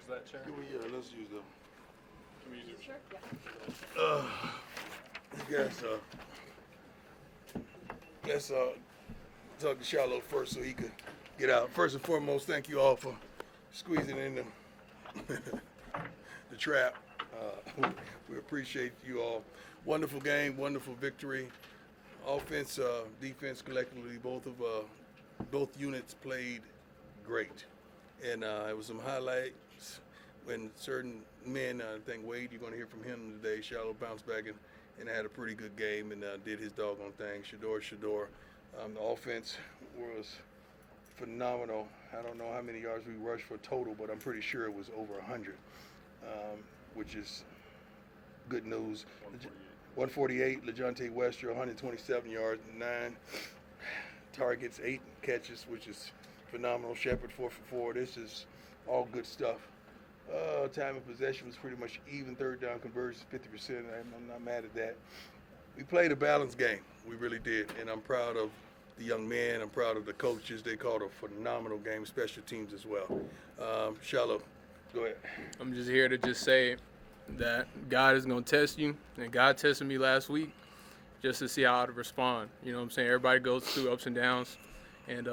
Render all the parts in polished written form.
that chair? Let's use them. Can we use your chair? Let's talk to Shiloh first so he could get out. First and foremost, thank you all for squeezing in the trap. We appreciate you all. Wonderful game, wonderful victory. Offense, defense collectively, both units played great. And it was some highlights when certain men, I think Wade, you're going to hear from him today. Shiloh bounced back and had a pretty good game and did his doggone thing. Shedeur. The offense was phenomenal. I don't know how many yards we rushed for total, but I'm pretty sure it was over 100, which is good news. 148. LeJontay Wester, 127 yards, 9 targets, 8 catches, which is phenomenal. Shepard, 4 for 4. This is all good stuff. Time of possession was pretty much even. Third down conversions, 50%. I'm not mad at that. We played a balanced game. We really did. And I'm proud of the young men. I'm proud of the coaches. They called a phenomenal game, special teams as well. Shiloh, go ahead. I'm just here to just say that God is going to test you. And God tested me last week just to see how I'd respond. You know what I'm saying? Everybody goes through ups and downs. And,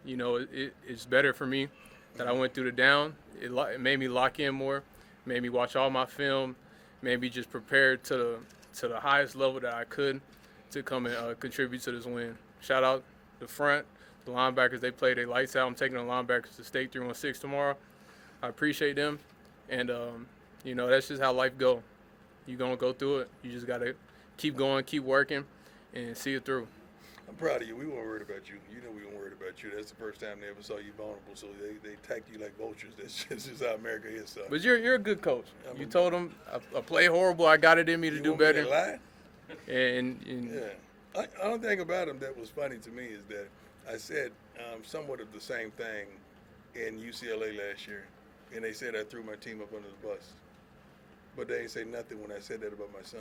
it's better for me that I went through the down. It made me lock in more, made me watch all my film, made me just prepare to the highest level that I could to come and contribute to this win. Shout out the front, the linebackers. They played their lights out. I'm taking the linebackers to state 316 tomorrow. I appreciate them. And, that's just how life go. You're going to go through it. You just got to keep going, keep working, and see it through. I'm proud of you. We weren't worried about you. You know we weren't worried about you. That's the first time they ever saw you vulnerable, so they attacked you like vultures. That's just how America is. So. But you're a good coach. You told them, I play horrible. I got it in me to do better. You want me to lie? And yeah. The only thing about him that was funny to me is that I said somewhat of the same thing in UCLA last year, and they said I threw my team up under the bus. But they ain't say nothing when I said that about my son.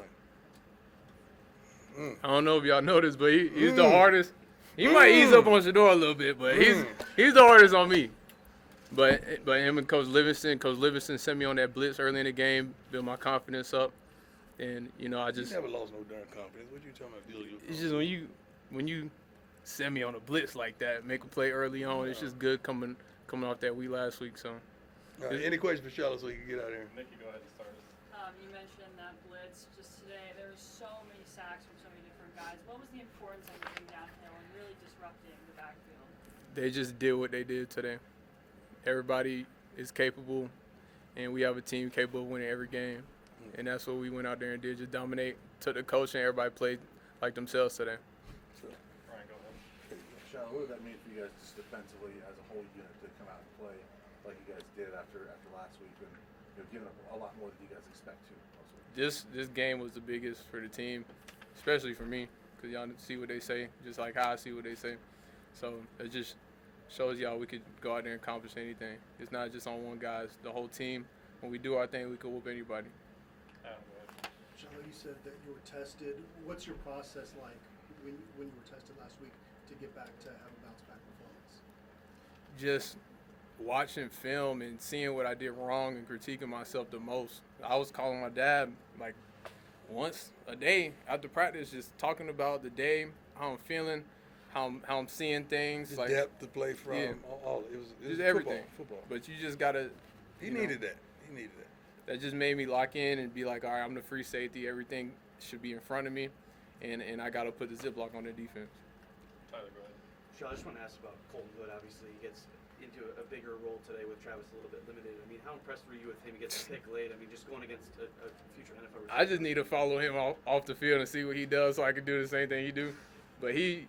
I don't know if y'all noticed, but he's the hardest. He might ease up on Shedeur a little bit, but he's the hardest on me. But him and Coach Livingston sent me on that blitz early in the game, built my confidence up, and I just. You never lost no darn confidence. What you talking about? It's just when you send me on a blitz like that, make a play early on. It's just good coming off that week last week. So. All right, any questions for Shiloh so he can get out of here? Nikki, go ahead and start us. You mentioned that blitz just today. There were so many sacks from so many different guys. What was the importance of getting downhill and really disrupting the backfield? They just did what they did today. Everybody is capable, and we have a team capable of winning every game. And that's what we went out there and did, just dominate. Took the coach, and everybody played like themselves today. Ryan, go ahead. Shiloh, what would that mean for you guys just defensively as a whole unit to come out and play like you guys did after last week and giving up a lot more than you guys expect to? This game was the biggest for the team, especially for me, because y'all see what they say, just like how I see what they say. So it just shows y'all we could go out there and accomplish anything. It's not just on one guy, it's the whole team. When we do our thing, we can whoop anybody. Shiloh, you said that you were tested. What's your process like when you were tested last week to get back to have a bounce-back performance? Just watching film and seeing what I did wrong and critiquing myself the most. I was calling my dad like once a day after practice, just talking about the day, how I'm feeling, how I'm seeing things. The depth to play from, it was just everything. Football. But you just gotta. He needed that. That just made me lock in and be like, all right, I'm the free safety. Everything should be in front of me, and I gotta put the ziplock on the defense. Tyler, go ahead. Sean, I just want to ask about Colton Hood. Obviously, he gets into a bigger role today with Travis a little bit limited. I mean, how impressed were you with him? He gets a pick late. I mean, just going against a future NFL receiver. I just need to follow him off the field and see what he does so I can do the same thing he do. But he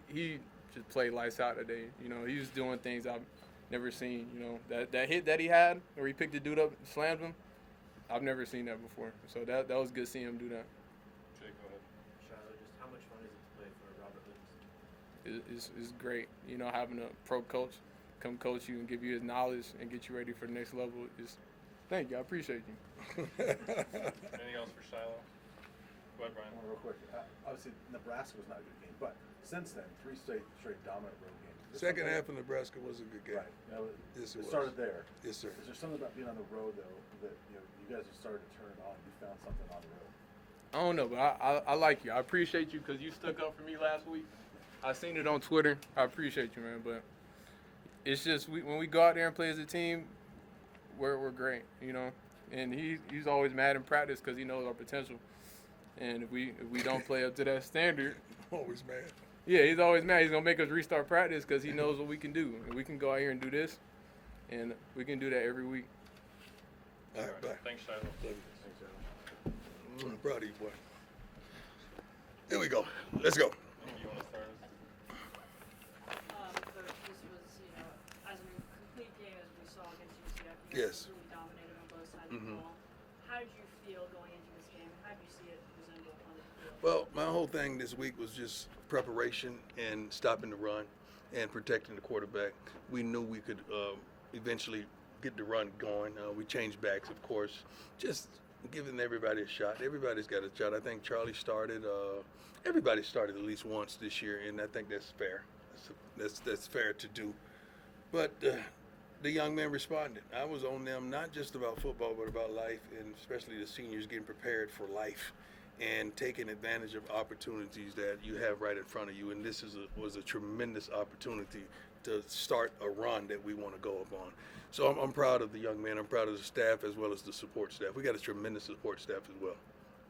just played lights out today. He was doing things I've never seen. That hit that he had where he picked the dude up and slammed him, I've never seen that before. So that was good seeing him do that. Jake, go ahead. Shiloh, just how much fun is it to play for Robert Livingston? It's great. Having a pro coach come coach you and give you his knowledge and get you ready for the next level. Thank you. I appreciate you. Anything else for Shiloh? Go ahead, Brian. Real quick. Obviously, Nebraska was not a good game, but since then, 3 straight dominant road games. Second half of Nebraska was a good game. Right. Now, Yes, it it was. started there. Yes, sir. Is there something about being on the road though that you guys have started to turn it on? You found something on the road. I don't know, but I like you. I appreciate you because you stuck up for me last week. I seen it on Twitter. I appreciate you, man. But it's just when we go out there and play as a team, we're great, you know. And he's always mad in practice because he knows our potential. And if we don't play up to that standard, Always mad. yeah, he's always mad. He's gonna make us restart practice because he knows what we can do. And we can go out here and do this, and we can do that every week. All right, bye. Thanks, Shiloh. Love you. I'm proud of you, boy. Here we go. Let's go. You want to start us? Coach, this was, as a complete game as we saw against UCF, you Yes. really dominated on both sides of the ball. How did you feel going into this game? How did you see it resemble on the field? Well, my whole thing this week was just preparation and stopping the run and protecting the quarterback. We knew we could eventually get the run going. We changed backs, of course, just giving everybody a shot. Everybody's got a shot. I think Charlie started. Everybody started at least once this year, and I think that's fair. That's fair to do. But the young men responded. I was on them not just about football, but about life, and especially the seniors getting prepared for life and taking advantage of opportunities that you have right in front of you. And this was a tremendous opportunity to start a run that we want to go upon. So I'm proud of the young men. I'm proud of the staff as well as the support staff. We got a tremendous support staff as well.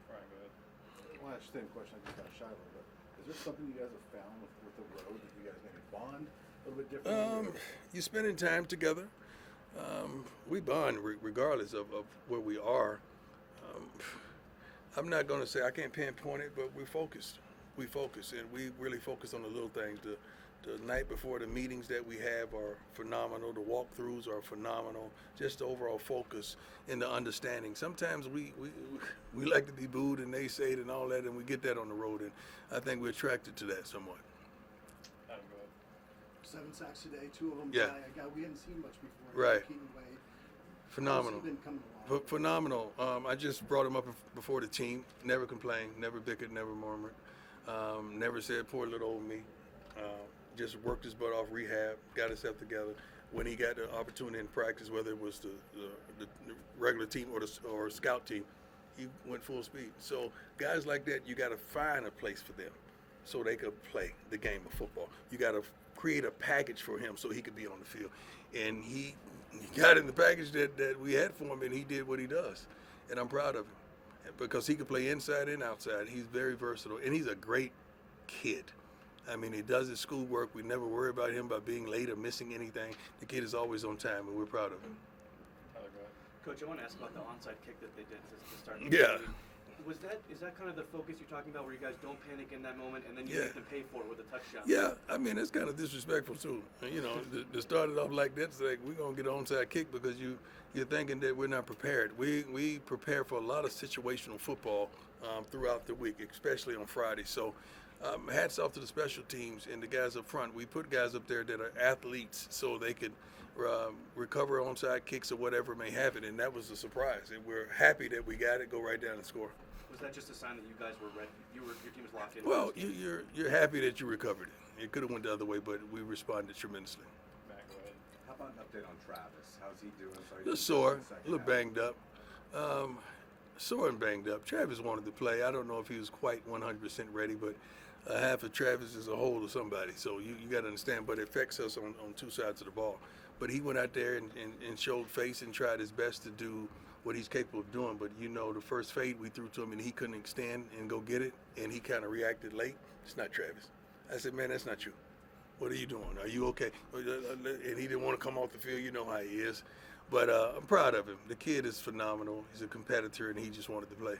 Brian, go ahead. I want to ask the same question I just asked Shiloh, but is there something you guys have found with the road that you guys maybe bond a little bit differently? You're spending time together. We bond regardless of where we are. I'm not going to say I can't pinpoint it, but we're focused. We focus, and we really focus on the little things. The night before the meetings that we have are phenomenal. The walkthroughs are phenomenal. Just the overall focus and the understanding. Sometimes we like to be booed and naysayed and all that, and we get that on the road, and I think we're attracted to that somewhat. Adam, go ahead. 7 sacks today, 2 of them Yeah. by a guy we hadn't seen much before. Right. Keaton Wade. Phenomenal. How's he been coming along? Phenomenal. I just brought him up before the team. Never complained, never bickered, never murmured. Never said poor little old me. Just worked his butt off rehab, got himself together. When he got the opportunity in practice, whether it was the regular team or scout team, he went full speed. So guys like that, you got to find a place for them so they could play the game of football. You got to create a package for him so he could be on the field. And he got in the package that we had for him, and he did what he does. And I'm proud of him because he can play inside and outside. He's very versatile, and he's a great kid. I mean, he does his schoolwork. We never worry about him by being late or missing anything. The kid is always on time, and we're proud of him. Tyler, go ahead. Coach, I want to ask about the onside kick that they did to start. The Yeah. game. Is that kind of the focus you're talking about, where you guys don't panic in that moment and then you Yeah. make them pay for it with a touchdown? Yeah, I mean, it's kind of disrespectful, too. You know, to start it off like that, it's like we're going to get an onside kick because you're thinking that we're not prepared. We prepare for a lot of situational football throughout the week, especially on Friday. So hats off to the special teams and the guys up front. We put guys up there that are athletes so they could recover onside kicks or whatever may happen, and that was a surprise. And we're happy that we got it, go right down and score. Was that just a sign that you guys were ready? Your team was locked in? Well, you're happy that you recovered it. It could have went the other way, but we responded tremendously. Matt, go ahead. How about an update on Travis? How's he doing? A little sore, a little banged up. Sore and banged up. Travis wanted to play. I don't know if he was quite 100% ready, but half of Travis is a hold of somebody. So you got to understand, but it affects us on two sides of the ball. But he went out there and showed face and tried his best to do what he's capable of doing. But, the first fade we threw to him and he couldn't extend and go get it, and he kind of reacted late. It's not Travis. I said, man, that's not you. What are you doing? Are you okay? And he didn't want to come off the field. You know how he is. But I'm proud of him. The kid is phenomenal. He's a competitor, and he just wanted to play.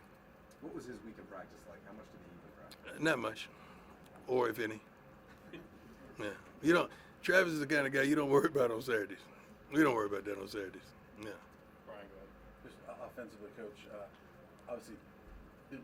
What was his week in practice like? How much did he even practice? Not much, or if any. Yeah. Travis is the kind of guy you don't worry about on Saturdays. We don't worry about that on Saturdays. Yeah. Brian, go ahead. Just offensively, Coach, obviously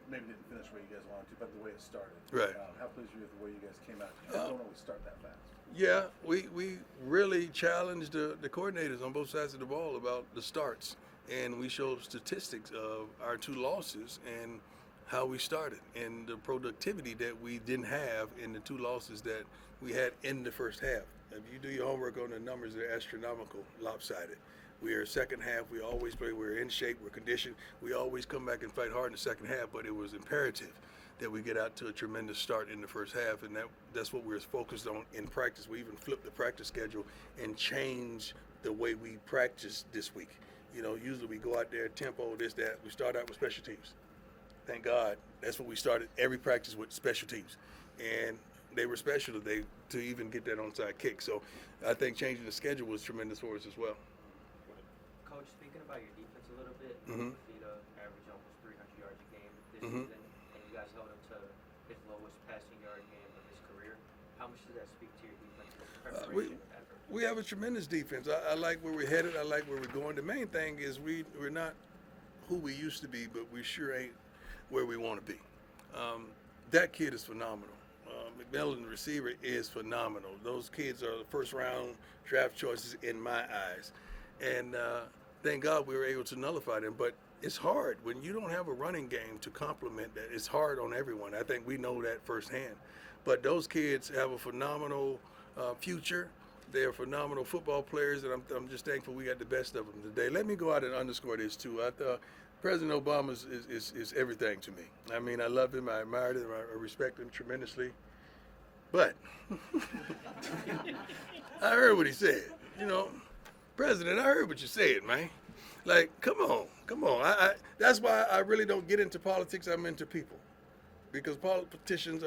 maybe didn't finish where you guys wanted to, but the way it started. Right. How pleased were you with the way you guys came out? You guys don't always start that fast. Yeah, we really challenged the coordinators on both sides of the ball about the starts, and we showed statistics of our 2 losses and how we started and the productivity that we didn't have in the 2 losses that we had in the first half. if you do your homework on the numbers, they're astronomical, lopsided. We are second half. We always play. We're in shape. We're conditioned. We always come back and fight hard in the second half. But it was imperative that we get out to a tremendous start in the first half, and that's what we were focused on in practice. We even flipped the practice schedule and changed the way we practice this week. You know, usually we go out there, tempo, this, that. We start out with special teams. Thank God, that's what we started every practice with, special teams, and they were special to even get that onside kick. So I think changing the schedule was tremendous for us as well. Coach, thinking about your defense a little bit, Mhm. Fafita averaged almost 300 yards a game this Mhm. season, and you guys held him to his lowest passing yard game of his career. How much does that speak to your defensive preparation effort? We have a tremendous defense. I like where we're headed. I like where we're going. The main thing is we're not who we used to be, but we sure ain't where we want to be. That kid is phenomenal. McMillan, the receiver, is phenomenal. Those kids are the first-round draft choices in my eyes. And thank God we were able to nullify them. But it's hard when you don't have a running game to complement that. It's hard on everyone. I think we know that firsthand. But those kids have a phenomenal future. They're phenomenal football players, and I'm just thankful we got the best of them today. Let me go out and underscore this, too. I thought President Obama is everything to me. I mean, I love him. I admire him. I respect him tremendously. But I heard what he said. You know, President, I heard what you said, man. Like, come on. That's why I really don't get into politics. I'm into people, because politicians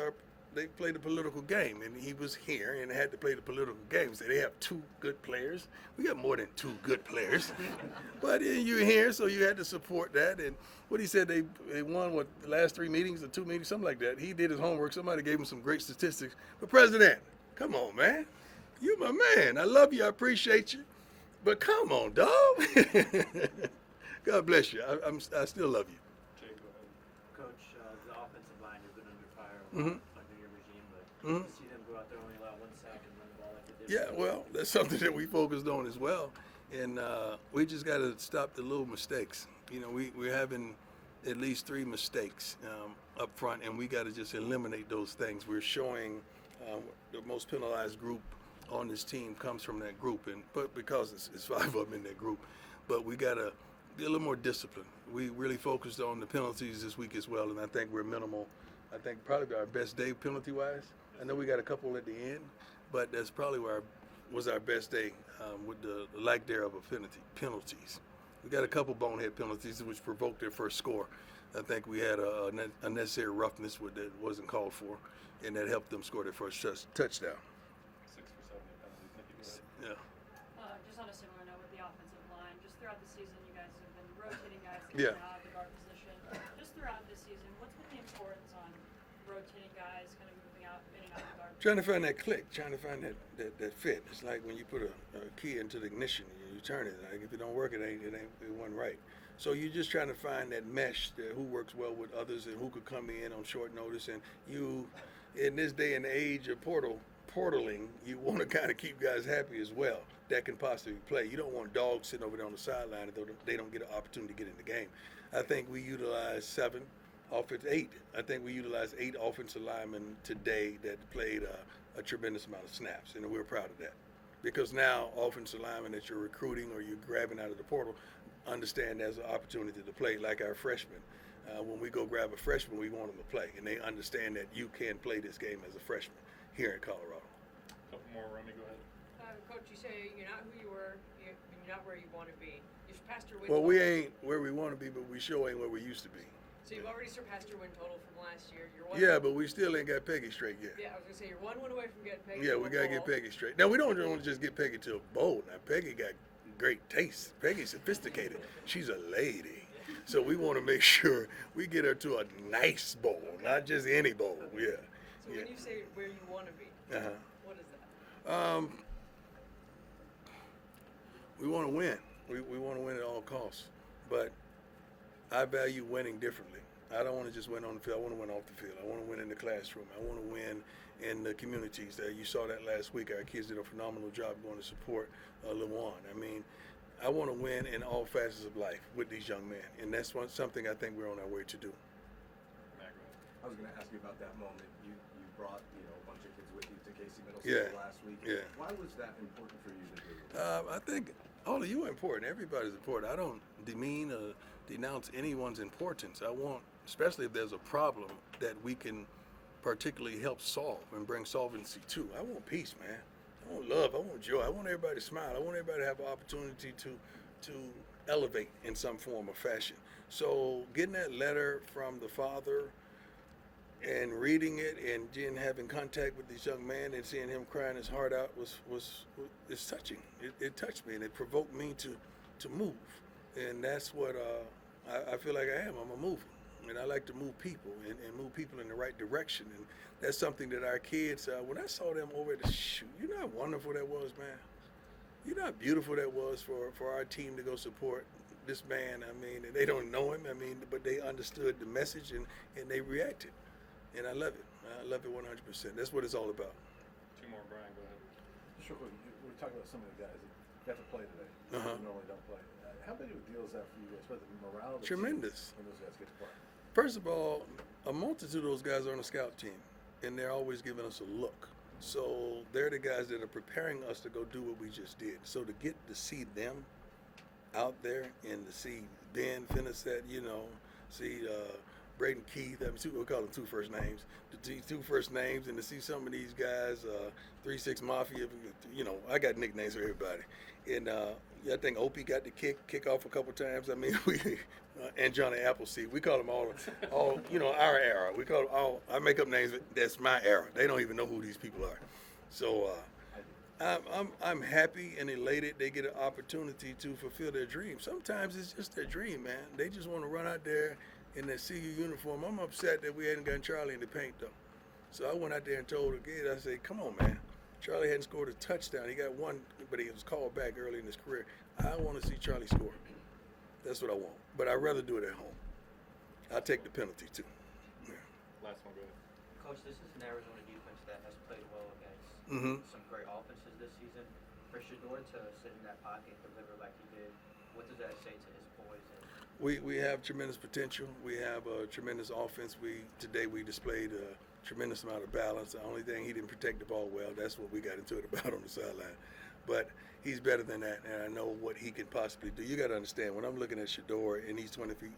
they play the political game, and he was here and had to play the political game. So they have two good players. We got more than two good players, but you're here, so you had to support that. And what he said, they won the last 3 meetings or 2 meetings, something like that. He did his homework. Somebody gave him some great statistics. But President, come on, man, you my man. I love you. I appreciate you. But come on, dog. God bless you. I still love you. Jay, go ahead. Coach, the offensive line has been under fire Mhm. under your regime, but Mhm. to see them go out there and only allow 1 sack and run the ball like they did. Yeah, well, that's something that we focused on as well. And we just got to stop the little mistakes. You know, we're having at least 3 mistakes up front, and we got to just eliminate those things. We're showing the most penalized group on this team comes from that group, but because it's 5 of them in that group. But we got to be a little more disciplined. We really focused on the penalties this week as well, and I think we're minimal. I think probably our best day penalty-wise. I know we got a couple at the end, but that's probably was our best day with the lack thereof of penalties. We got a couple bonehead penalties which provoked their first score. I think we had a unnecessary roughness that wasn't called for, and that helped them score their first touchdown. 6 for 70 penalties. Nikki, go ahead. Yeah. Just on a similar note with the offensive line, just throughout the season, you guys have been rotating guys to Yeah. get out of the guard position. Just throughout this season, what's been the importance on rotating guys, kind of moving out, in and out of the guard? Trying to find that click, trying to find that fit. It's like when you put a key into the ignition, you turn it. Like if it don't work, it wasn't right. So you're just trying to find that mesh, who works well with others and who could come in on short notice. And you, in this day and age of portaling, you want to kind of keep guys happy as well that can possibly play. You don't want dogs sitting over there on the sideline and they don't get an opportunity to get in the game. I think we utilize 8. I think we utilized 8 offensive linemen today that played a tremendous amount of snaps, and we're proud of that. Because now offensive linemen that you're recruiting or you're grabbing out of the portal understand there's an opportunity to play, like our freshmen. When we go grab a freshman, we want them to play, and they understand that you can play this game as a freshman here in Colorado. Couple more, Romy, go ahead. Coach, you say you're not who you were, you're not where you want to be. You surpassed your win Well, total. we ain't where we want to be, but we sure ain't where we used to be. So you've already surpassed your win total from last year. You're one. Yeah, but we still ain't got Peggy straight yet. Yeah, I was gonna say you're 1 win away from getting Peggy. Yeah, to we a gotta get bowl. Peggy straight. Now we don't want to just get Peggy to a bowl. Now Peggy got great taste. Peggy's sophisticated. She's a lady, so we want to make sure we get her to a nice bowl, not just any bowl. Yeah. So when you say where you want to be, Uh-huh. what is that? We want to win. We want to win at all costs, but I value winning differently. I don't want to just win on the field. I want to win off the field. I want to win in the classroom. I want to win in the communities. You saw that last week. Our kids did a phenomenal job going to support LeJuan. I mean, I want to win in all facets of life with these young men, and that's something I think we're on our way to do. Matt, go ahead. I was going to ask you about that moment. You brought a bunch of kids with you to Casey Middle School Yeah. last week. Yeah. Why was that important for you to do? I think all of you are important. Everybody's important. I don't demean or denounce anyone's importance. I want, especially if there's a problem that we can particularly help solve and bring solvency to. I want peace, man. I want love. I want joy. I want everybody to smile. I want everybody to have an opportunity to elevate in some form or fashion. So getting that letter from the father and reading it and then having contact with this young man and seeing him crying his heart out it's touching. It touched me and it provoked me to move. And that's what I feel like I am. I'm a mover. And I like to move people and move people in the right direction. And that's something that our kids, when I saw them over at the shoot, you know how wonderful that was, man? You know how beautiful that was for our team to go support this man. I mean, they don't know him, but they understood the message and they reacted. And I love it. I love it 100%. That's what it's all about. Two more, Brian. Go ahead. Sure, we're talking about some of the guys that have to play today. Who normally don't play. How big of a deal is that for you guys? Whether the morale of the Tremendous. team when those guys get to play? First of all, a multitude of those guys are on the scout team, and they're always giving us a look. So they're the guys that are preparing us to go do what we just did. So to get to see them out there and to see Ben Finisette, see Braden Keith, we call them two first names, to see two first names and to see some of these guys, 3-6 Mafia, I got nicknames for everybody. And I think Opie got the kick off a couple times. I mean, and Johnny Appleseed. We call them all our era. We call them all, I make up names, that's my era. They don't even know who these people are. So I'm happy and elated they get an opportunity to fulfill their dream. Sometimes it's just their dream, man. They just want to run out there in their CU uniform. I'm upset that we hadn't gotten Charlie in the paint, though. So I went out there and told the kid, I said, come on, man. Charlie hadn't scored a touchdown. He got one, but he was called back early in his career. I want to see Charlie score. That's what I want. But I'd rather do it at home. I'll take the penalty, too. Yeah. Last one, go ahead. Coach, this is an Arizona defense that has played well against some great offenses this season. For Shedeur to sit in that pocket and deliver like he did, what does that say to his boys? We have tremendous potential. We have a tremendous offense. Today we displayed a tremendous amount of balance. The only thing, he didn't protect the ball well. That's what we got into it about on the sideline. But he's better than that, and I know what he can possibly do. You got to understand, when I'm looking at Shedeur and he's 23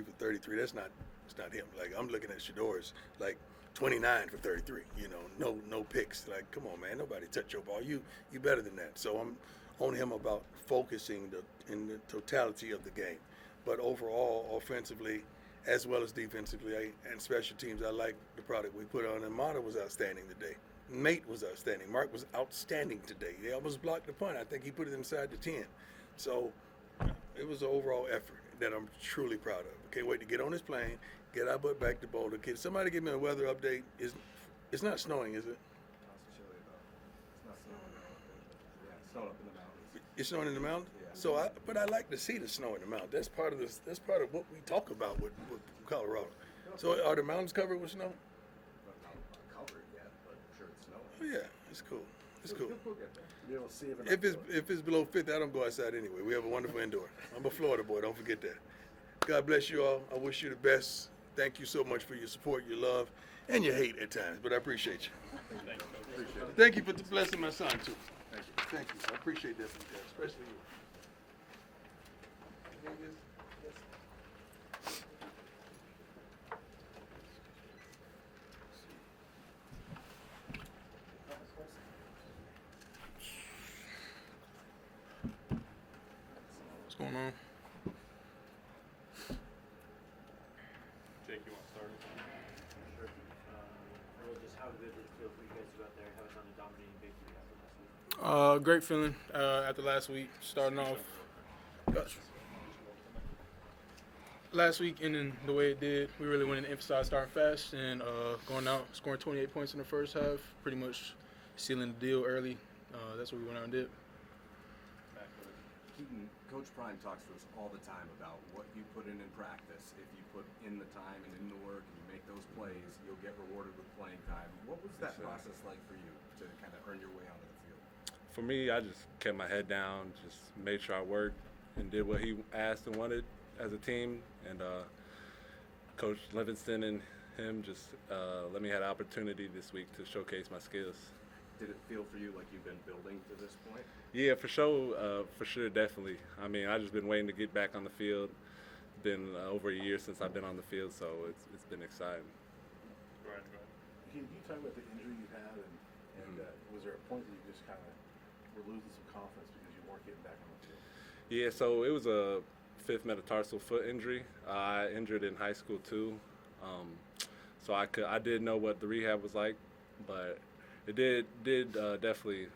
for 33, it's not him. Like, I'm looking at Shedeur as like 29 for 33. No picks. Like, come on, man, nobody touch your ball. You better than that. So I'm on him about focusing in the totality of the game. But overall, offensively, as well as defensively and special teams, I like the product we put on. And Mata was outstanding today. Mate was outstanding. Mark was outstanding today. He almost blocked the punt. I think he put it inside the 10. So it was an overall effort that I'm truly proud of. Can't wait to get on this plane, get our butt back to Boulder. Can somebody give me a weather update? It's not snowing, is it? It's chilly though. It's not snowing. Yeah, it's snowing up in the mountains. It's snowing in the mountains? Yeah. So but I like to see the snow in the mountains. That's part of this. That's part of what we talk about with Colorado. So are the mountains covered with snow? Not covered yet, but I'm sure it's snowing. Oh yeah, it's cool. It's cool. We'll get there. Be able to see If it's below 50, I don't go outside anyway. We have a wonderful indoor. I'm a Florida boy. Don't forget that. God bless you all. I wish you the best. Thank you so much for your support, your love, and your hate at times. But I appreciate you. Thanks, Coach. Thank you for blessing my son too. Thank you. I appreciate that from you guys, especially you. What's going on? Jake, you want to start us? Sure. Really, just how good did it feel for you guys to go out there and have another dominating victory after last week? Great feeling after last week. Starting off last week, ending the way it did. We really went and emphasized starting fast and going out, scoring 28 points in the first half, pretty much sealing the deal early. That's what we went out and did. Keaton, Coach Prime talks to us all the time about what you put in practice. If you put in the time and in the work and you make those plays, you'll get rewarded with playing time. What was that process like for you to kind of earn your way onto the field? For me, I just kept my head down, just made sure I worked and did what he asked and wanted as a team. And Coach Livingston and him just let me have the opportunity this week to showcase my skills. Did it feel for you like you've been building to this point? Yeah, for sure, definitely. I mean, I just been waiting to get back on the field. It's been over a year since I've been on the field, so it's been exciting. Go ahead. Can you talk about the injury you had, and was there a point that you just kind of were losing some confidence because you weren't getting back on the field? Yeah, so it was a fifth metatarsal foot injury. I injured in high school too, so I did know what the rehab was like, but it did definitely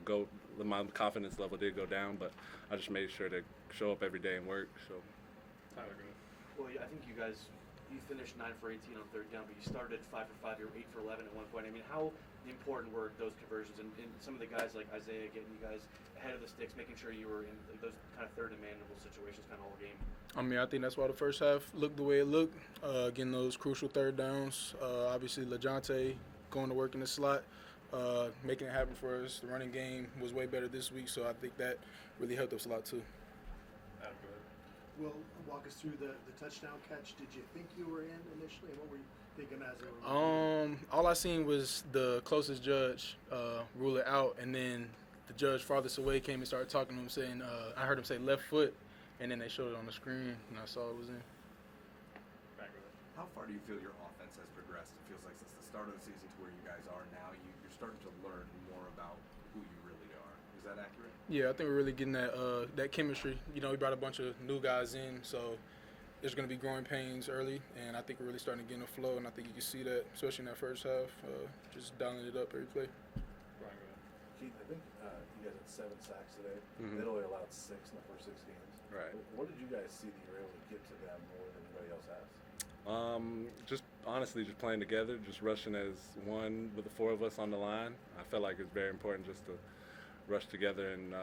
go. My confidence level did go down, but I just made sure to show up every day and work. So. Tyler, go ahead. Well, I think you guys, you finished 9 for 18 on third down, but you started 5 for 5. You were 8 for 11 at one point. I mean, how important were those conversions and some of the guys like Isaiah getting you guys ahead of the sticks, making sure you were in those kind of third and manageable situations kind of all game? I mean, I think that's why the first half looked the way it looked, getting those crucial third downs. Obviously, LeJohntay going to work in the slot, making it happen for us. The running game was way better this week, so I think that really helped us a lot too. Adam, go ahead. Well, walk us through the touchdown catch. Did you think you were in initially? What were you thinking as it was? All I seen was the closest judge rule it out, and then the judge farthest away came and started talking to him, saying, I heard him say left foot, and then they showed it on the screen, and I saw it was in. Back with it. How far do you feel your offense has progressed? It feels like since the start of the season to where you guys are now, you're starting to learn more about who you really are. Is that accurate? Yeah, I think we're really getting that chemistry. You know, we brought a bunch of new guys in, so there's going to be growing pains early, and I think we're really starting to get in the flow, and I think you can see that, especially in that first half, just dialing it up every play. Brian, go ahead. Keith, I think you guys had 7 sacks today. Mhm. They'd only allowed 6 in the first 6 games. Right. What did you guys see that you were able to get to them more than anybody else has? Just honestly, just playing together, just rushing as one with the 4 of us on the line. I felt like it's very important just to rush together, and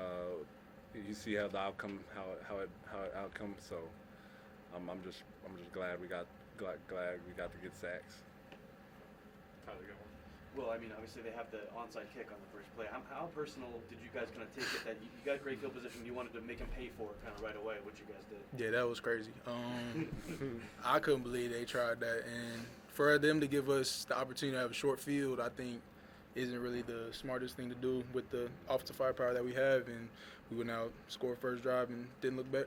you see how the outcome, how it outcomes. So I'm just glad we got to get sacks. Tyler, you got one. Well, I mean, obviously they have the onside kick on the first play. How personal did you guys kind of take it that you got great field position, you wanted to make them pay for it kind of right away, which you guys did? Yeah, that was crazy. I couldn't believe they tried that, and for them to give us the opportunity to have a short field, I think isn't really the smartest thing to do with the offensive firepower that we have, and we went out, scored first drive, and didn't look back.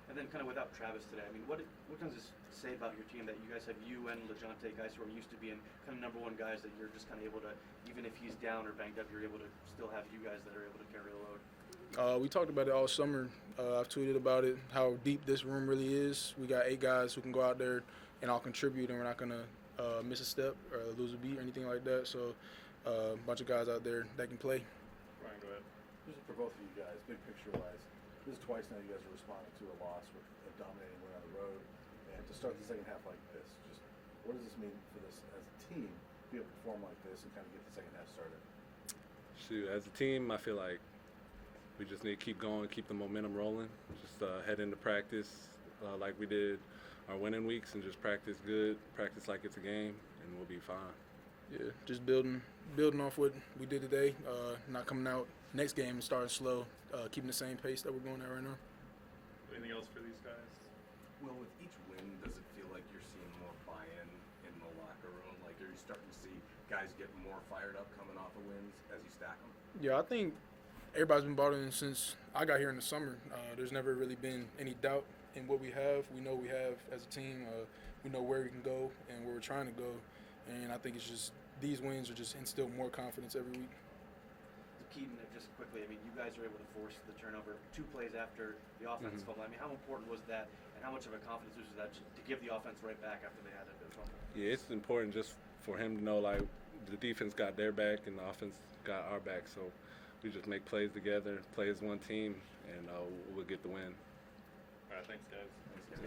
And then kind of without Travis today, I mean, what does this say about your team that you guys have you and LeJohntay, guys who are used to being kind of number one guys, that you're just kind of able to, even if he's down or banged up, you're able to still have you guys that are able to carry the load? We talked about it all summer. I've tweeted about it, how deep this room really is. We got 8 guys who can go out there and all contribute, and we're not going to miss a step or lose a beat or anything like that. So a bunch of guys out there that can play. Brian, go ahead. This is for both of you guys, big picture-wise. This is twice now you guys are responding to a loss with a dominating win on the road. And to start the second half like this, just what does this mean for this as a team to be able to perform like this and kind of get the second half started? Shoot, as a team, I feel like we just need to keep going, keep the momentum rolling. Just head into practice like we did our winning weeks, and just practice good, practice like it's a game, and we'll be fine. Yeah, just building off what we did today, not coming out next game and starting slow, keeping the same pace that we're going at right now. Anything else for these guys? Well, with each win, does it feel like you're seeing more buy-in in the locker room? Like, are you starting to see guys get more fired up coming off of wins as you stack them? Yeah, I think everybody's been bought in since I got here in the summer. There's never really been any doubt in what we have. We know we have as a team. We know where we can go and where we're trying to go. And I think it's just these wins are just instill more confidence every week. Keaton, just quickly, I mean, you guys were able to force the turnover 2 plays after the offense fumble. I mean, how important was that, and how much of a confidence boost was that to give the offense right back after they had a fumble? Yeah, it's important just for him to know, like, the defense got their back and the offense got our back. So we just make plays together, play as one team, and we'll get the win. All right, thanks, guys.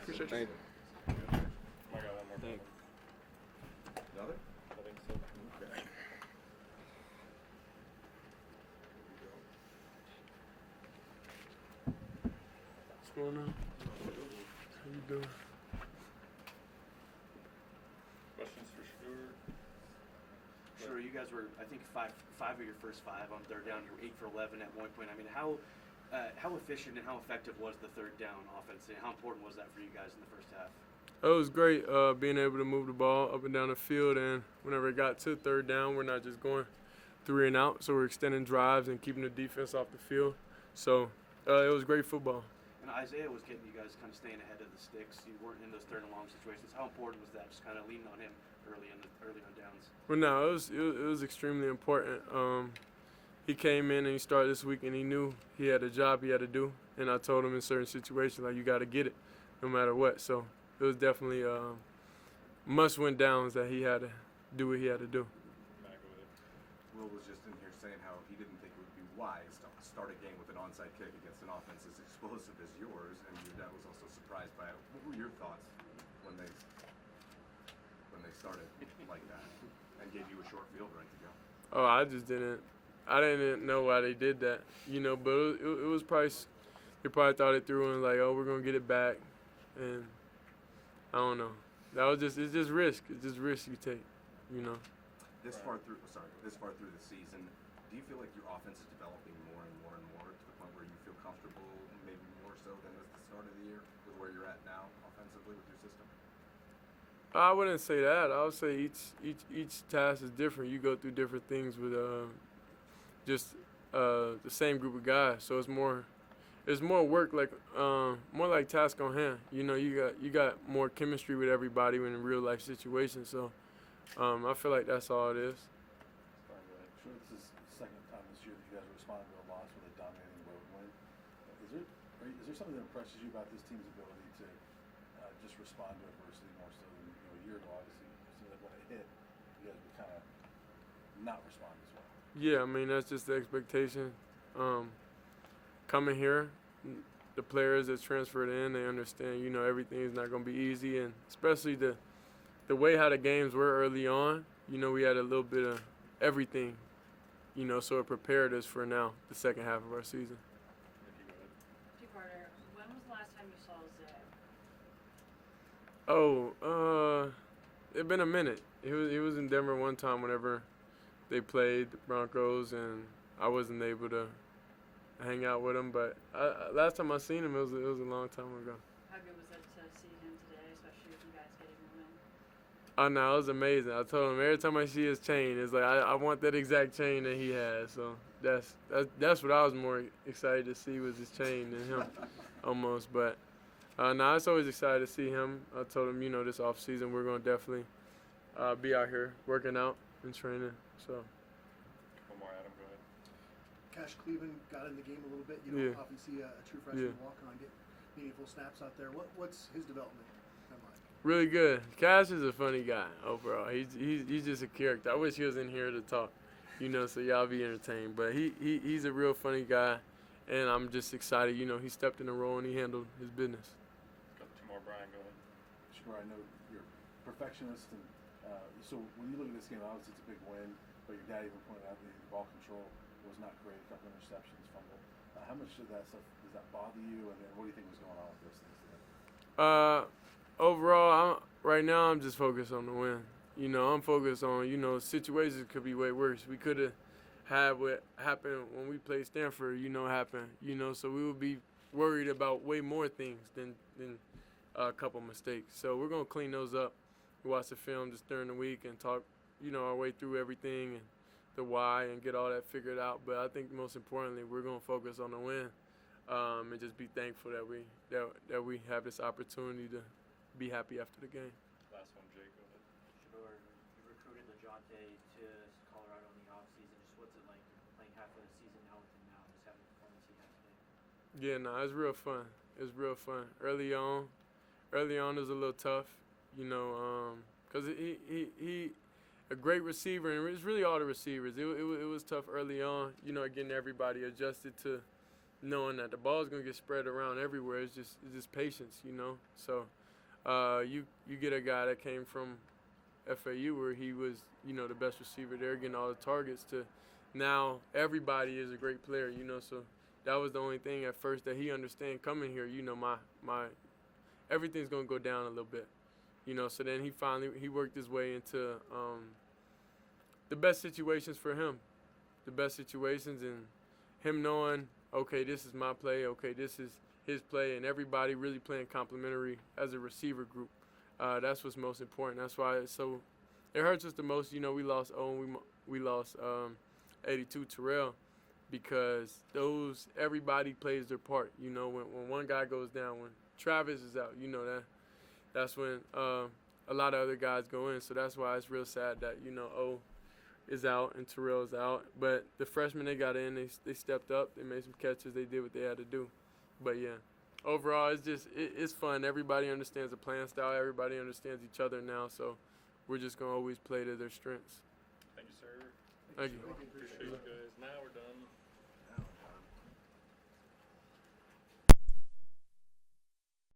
Appreciate you. Thank you. I got one more. Thanks. Another? I think so. Okay. What's going on? How you doing? Questions for Shedeur? Sure, you guys were, I think, five of your first 5 on third down. You were 8 for 11 at one point. I mean, how efficient and how effective was the third down offense, and how important was that for you guys in the first half? It was great being able to move the ball up and down the field, and whenever it got to third down, we're not just going 3 and out, so we're extending drives and keeping the defense off the field. So it was great football. And Isaiah was getting you guys kind of staying ahead of the sticks. You weren't in those third and long situations. How important was that? Just kind of leaning on him early on downs. Well, no, it was extremely important. He came in and he started this week, and he knew he had a job he had to do. And I told him in certain situations, like, you got to get it no matter what. So it was definitely must-win downs that he had to do what he had to do. Will was just in here saying how he didn't think it would be wise to start a game with an onside kick against an offense as explosive as yours, and your dad was also surprised by it. What were your thoughts when they started like that and gave you a short field right to go? Oh, I didn't know why they did that, but it was probably, they probably thought it through and like, oh, we're going to get it back. And I don't know. It's just risk. It's just risk you take, This far through the season, do you feel like your offense is developing more and more and more to the point where you feel comfortable, maybe more so than at the start of the year, with where you're at now offensively with your system? I wouldn't say that. I would say each task is different. You go through different things with just the same group of guys. So it's more work, like more like task on hand. You got more chemistry with everybody in real life situations. So I feel like that's all it is. I'm sure this is the second time this year that you guys are responding to a loss with a dominating road win. Is there something that impresses you about this team's ability to just respond to adversity more so than a year ago? Obviously, it seemed like when it hit, you guys would kind of not respond as well. Yeah, I mean, that's just the expectation. Coming here, the players that transferred in, they understand, everything is not going to be easy, and especially the way how the games were early on, we had a little bit of everything, so it prepared us for now, the second half of our season. Two-parter. When was the last time you saw Zay? It been a minute. He was in Denver one time whenever they played the Broncos, and I wasn't able to hang out with him. But last time I seen him, it was a long time ago. How good was it to see him today, especially with you guys getting the win? Oh no, it was amazing. I told him every time I see his chain, it's like I want that exact chain that he has. So that's what I was more excited to see was his chain than him, almost. But I was always excited to see him. I told him, this off season we're gonna definitely be out here working out and training. So. One more, Adam. Go ahead. Cash Cleveland got in the game a little bit. You don't often see a true freshman walk on, get meaningful snaps out there. What's his development been like? Really good. Cash is a funny guy overall. He's just a character. I wish he was in here to talk, so y'all be entertained. But he's a real funny guy, and I'm just excited. He stepped in the role and he handled his business. Got two more, Brian. Go ahead. Sure, I know you're a perfectionist, and so when you look at this game, obviously it's a big win, but your dad even pointed out the ball control was not great, a couple interceptions, fumble. How much of that stuff, does that bother you, and then what do you think was going on with those things today? Overall, right now I'm just focused on the win. I'm focused on, situations could be way worse. We could have had what happened when we played Stanford, happen, so we would be worried about way more things than a couple mistakes. So we're going to clean those up. We watch the film just during the week and talk, our way through everything and the why and get all that figured out. But I think most importantly, we're going to focus on the win and just be thankful that we have this opportunity to be happy after the game. Last one, Jake. Go ahead. Shedeur, you recruited LeJounte to Colorado in the offseason. Just what's it like playing half of the season now with him now, just having the performance he had today? Yeah, no, it's real fun. It's real fun. Early on it was a little tough, because he a great receiver, and it's really all the receivers. It was tough early on, getting everybody adjusted to knowing that the ball's gonna get spread around everywhere. It's just patience, So you get a guy that came from FAU where he was, the best receiver there, getting all the targets, to now everybody is a great player, So that was the only thing at first that he understand coming here. My everything's gonna go down a little bit, So then he worked his way into the best situations for him, and him knowing, okay, this is my play, okay, this is his play, and everybody really playing complementary as a receiver group. That's what's most important. That's why it hurts us the most. We lost Owen, we lost 82 Terrell, because everybody plays their part. You know, when one guy goes down, when Travis is out, you know that's when a lot of other guys go in. So that's why it's real sad that, you know, O is out and Terrell is out. But the freshmen they got in, they stepped up, they made some catches, they did what they had to do. But yeah, overall it's fun. Everybody understands the playing style, everybody understands each other now, so we're just gonna always play to their strengths. Thank you, sir. Thank you. Appreciate you guys. Now we're done.